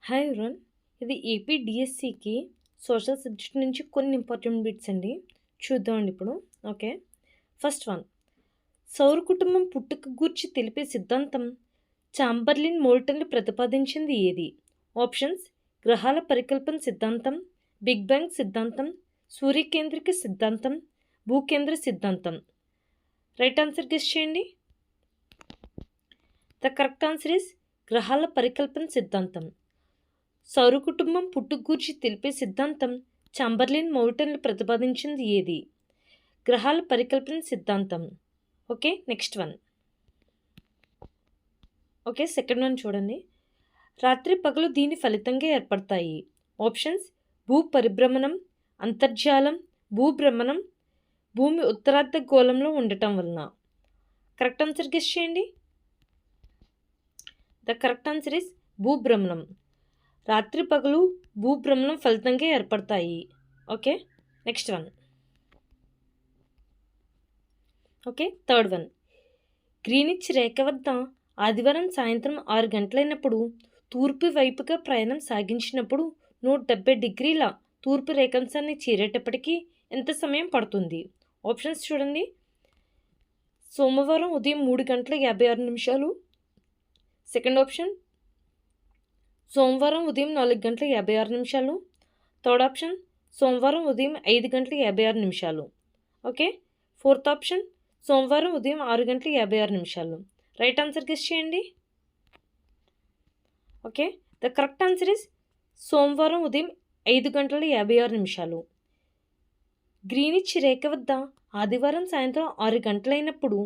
Hi everyone. ఇది AP డిఎస్సికి social subject నుంచి కొన్ని ఇంపార్టెంట్ బిట్స్ అండి. చూద్దామండి ఇప్పుడు. Okay, first one. సౌర కుటుంబం పుట్టుక గూర్చి తెలిపే సిద్ధాంతం చాంబర్లిన్ మోల్టన్లు ప్రతిపాదించింది ఏది? ఆప్షన్స్: గ్రహాల పరికల్పన సిద్ధాంతం, బిగ్ బ్యాంగ్ సిద్ధాంతం, సూర్యకేంద్రిక సిద్ధాంతం, భూకేంద్ర సిద్ధాంతం. రైట్ ఆన్సర్ గెస్ చేయండి. ద కరెక్ట్ ఆన్సర్ ఇస్ గ్రహాల పరికల్పన సిద్ధాంతం. సౌర కుటుంబం పుట్టుక గూర్చి తెలిపే సిద్ధాంతం చాంబర్లిన్ మౌల్టన్లు ప్రతిపాదించింది ఏది? గ్రహాల పరికల్పన సిద్ధాంతం. Okay, next one. Okay, second one చూడండి. రాత్రి పగలు దీని ఫలితంగా ఏర్పడతాయి. ఆప్షన్స్: భూ పరిభ్రమణం, అంతర్జాలం, భూభ్రమణం, భూమి ఉత్తరార్ధ గోళంలో ఉండటం వలన. కరెక్ట్ ఆన్సర్ గెస్ చేయండి. ద కరెక్ట్ ఆన్సర్ ఇస్ భూభ్రమణం. రాత్రి పగలు భూభ్రమణం ఫలితంగా ఏర్పడతాయి. Okay, next one. Okay, third one. Greenwich రేఖ వద్ద ఆదివారం సాయంత్రం 6 గంటలైనప్పుడు తూర్పు వైపుగా ప్రయాణం సాగించినప్పుడు 170 డిగ్రీల తూర్పు రేఖాంశాన్ని చేరేటప్పటికి ఎంత సమయం పడుతుంది? ఆప్షన్స్ చూడండి. సోమవారం ఉదయం 3:56. సెకండ్ ఆప్షన్ సోమవారం ఉదయం 4:56. థర్డ్ ఆప్షన్ సోమవారం ఉదయం 5:56. ఓకే, ఫోర్త్ ఆప్షన్ సోమవారం ఉదయం 6:56. రైట్ ఆన్సర్ గెస్ చేయండి. Okay, the correct answer is సోమవారం ఉదయం 5:56. గ్రీనిచ్ రేఖ వద్ద ఆదివారం సాయంత్రం 6 గంటలైనప్పుడు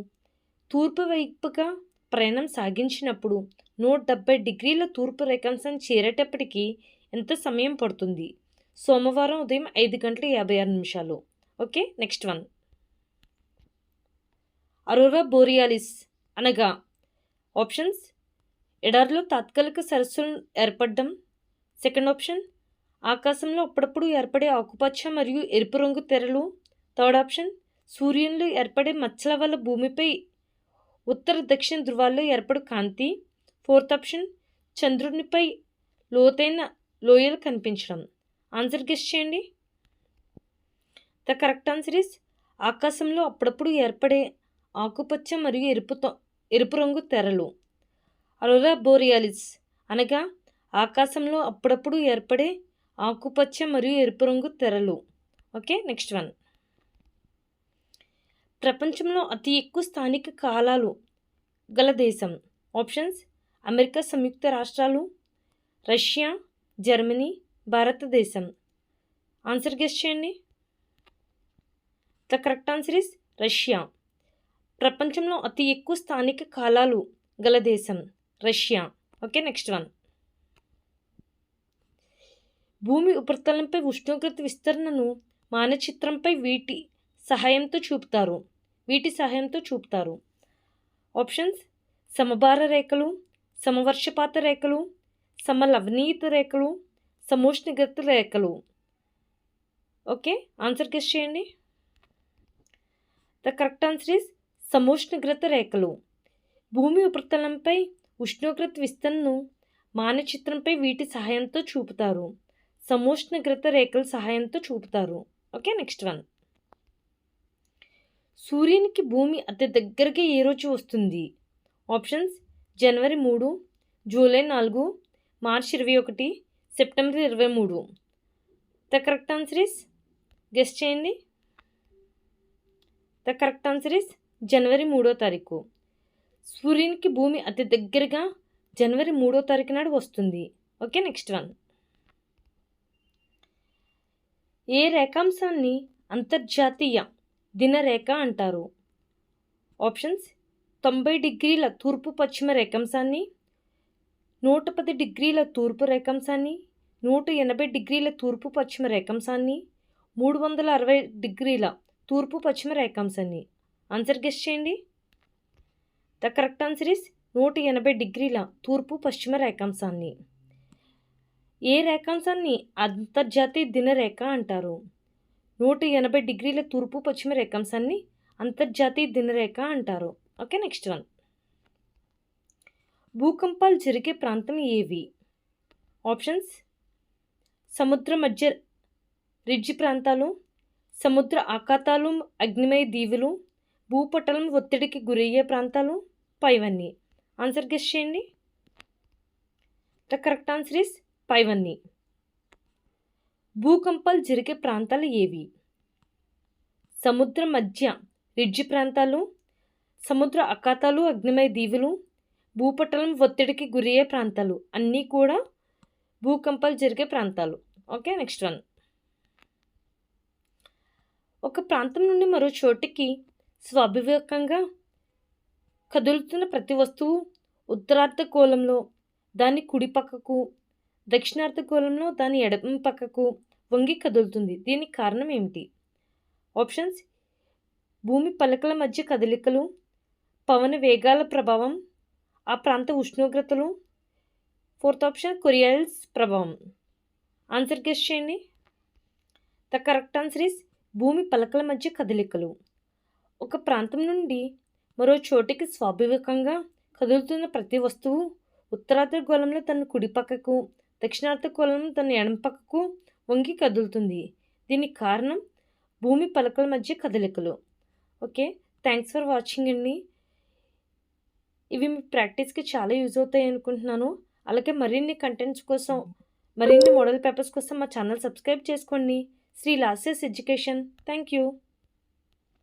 తూర్పు వైపుగా ప్రయాణం సాగించినప్పుడు 170 డిగ్రీల తూర్పు రేఖాంశం చేరేటప్పటికి ఎంత సమయం పడుతుంది? సోమవారం ఉదయం 5:56. Okay, next one. Aurora borealis అనగా ఆప్షన్స్: ఎడారిలో తాత్కాలిక సరస్సులు ఏర్పడడం. సెకండ్ ఆప్షన్ ఆకాశంలో అప్పుడప్పుడు ఏర్పడే ఆకుపచ్చ మరియు ఎరుపు రంగు తెరలు. థర్డ్ ఆప్షన్ సూర్యునిలో ఏర్పడే మచ్చల వల్ల భూమిపై ఉత్తర దక్షిణ ధృవాల్లో ఏర్పడు కాంతి. ఫోర్త్ ఆప్షన్ చంద్రునిపై లోతైన లోయలు కనిపించడం. ఆన్సర్ గెస్ చేయండి. ద కరెక్ట్ ఆన్సర్ ఇస్ ఆకాశంలో అప్పుడప్పుడు ఏర్పడే ఆకుపచ్చ మరియు ఎరుపు రంగు తెరలు. అరోరా బోరియాలిస్ అనగా ఆకాశంలో అప్పుడప్పుడు ఏర్పడే ఆకుపచ్చ మరియు ఎరుపు రంగు తెరలు. Okay, next one. ప్రపంచంలో అతి ఎక్కువ స్థానిక కాలాలు గల దేశం. ఆప్షన్స్: అమెరికా సంయుక్త రాష్ట్రాలు, రష్యా, జర్మనీ, భారతదేశం. ఆన్సర్ గెస్ చేయండి. The correct answer is Russia. ప్రపంచంలో అతి ఎక్కువ స్థానిక కాలాలు గల దేశం రష్యా. Okay, next one. భూమి ఉపరితలంపై ఉష్ణోగ్రత విస్తరణను మానచిత్రంపై వీటి సహాయంతో చూపుతారు. ఆప్షన్స్: సమభార రేఖలు, సమవర్షపాత రేఖలు, సమలవణీయత రేఖలు, సమోష్ణిగ్రత రేఖలు. ఓకే, ఆన్సర్ గెస్ చేయండి. ద కరెక్ట్ ఆన్సర్ ఇస్ సమోష్ణిగ్రత రేఖలు. భూమి ఉపరితలంపై ఉష్ణోగ్రత విస్తరణను మానచిత్రంపై వీటి సహాయంతో చూపుతారు. సమోష్ణిగ్రత రేఖల సహాయంతో చూపుతారు. Okay, next one. సూర్యునికి భూమి అతి దగ్గరగా ఏ రోజు వస్తుంది? Options: January 3, July 4, March 21, September 23. The correct answer is guess చేయండి. ద కరెక్ట్ ఆన్సర్ ఇస్ జనవరి 3వ తారీఖు. సూర్యునికి భూమి అతి దగ్గరగా జనవరి 3వ తారీఖు నాడు వస్తుంది. Okay, next one. ఏ రేఖాంశాన్ని అంతర్జాతీయ దినరేఖ అంటారు? ఆప్షన్స్: 90 డిగ్రీల తూర్పు పశ్చిమ రేఖాంశాన్ని, 110 డిగ్రీల తూర్పు రేఖాంశాన్ని, 180 డిగ్రీల తూర్పు పశ్చిమ రేఖాంశాన్ని, 360 డిగ్రీల తూర్పు పశ్చిమ రేఖాంశాన్ని. ఆన్సర్ గెస్ చేయండి. ద కరెక్ట్ ఆన్సర్ ఇస్ 180 డిగ్రీల తూర్పు పశ్చిమ రేఖాంశాన్ని. ఏ రేఖాంశాన్ని అంతర్జాతీయ దినరేఖ అంటారు? 180 డిగ్రీల తూర్పు పశ్చిమ రేఖాంశాన్ని అంతర్జాతీయ దినరేఖ అంటారు. Okay, next one. భూకంపాలు జరిగే ప్రాంతం ఏవి? ఆప్షన్స్ సముద్ర మధ్య రిడ్జ్ ప్రాంతాలు, సముద్ర ఆఖాతాలు, అగ్నిమయ దీవులు, భూపటలం ఒత్తిడికి గురయ్యే ప్రాంతాలు, పైవన్నీ. ఆన్సర్ గెస్ చేయండి. ద కరెక్ట్ ఆన్సర్ ఇస్ పైవన్నీ. భూకంపాలు జరిగే ప్రాంతాలు ఏవి? సముద్ర మధ్య రిడ్జ్ ప్రాంతాలు, సముద్ర అఖాతాలు, అగ్నిమయ దీవులు, భూపటలం ఒత్తిడికి గురయ్యే ప్రాంతాలు అన్నీ కూడా భూకంపాలు జరిగే ప్రాంతాలు. Okay, next one. ఒక ప్రాంతం నుండి మరో చోటికి స్వాభావికంగా కదులుతున్న ప్రతి వస్తువు ఉత్తరార్ధగోళంలో దాని కుడి పక్కకు, దక్షిణార్ధగోళంలో దాని ఎడమ పక్కకు వంగి కదులుతుంది. దీనికి కారణం ఏమిటి? ఆప్షన్స్ భూమి పలకల మధ్య కదలికలు, పవన వేగాల ప్రభావం, ఆ ప్రాంత ఉష్ణోగ్రతలు, ఫోర్త్ ఆప్షన్ కొరియాల్స్ ప్రభావం. ఆన్సర్ గెస్ చేయండి. ద కరెక్ట్ ఆన్సర్ ఇస్ భూమి పలకల మధ్య కదలికలు. ఒక ప్రాంతం నుండి మరో చోటికి స్వాభావికంగా కదులుతున్న ప్రతి వస్తువు ఉత్తరార్ధగోళంలో తన కుడి పక్కకు, దక్షిణార్ధగోళంలో తన ఎడమ పక్కకు వంగి కదులుతుంది. దీనికి కారణం భూమి పలకల మధ్య కదలికలు. ఓకే, థ్యాంక్స్ ఫర్ వాచింగ్ అండి. ఇవి మీ ప్రాక్టీస్కి చాలా యూజ్ అవుతాయి అనుకుంటున్నాను. అలాగే మరిన్ని కంటెంట్స్ కోసం, మరిన్ని మోడల్ పేపర్స్ కోసం మా ఛానల్ సబ్స్క్రైబ్ చేసుకోండి. శ్రీ లాస్యస్ ఎడ్యుకేషన్. Thank you.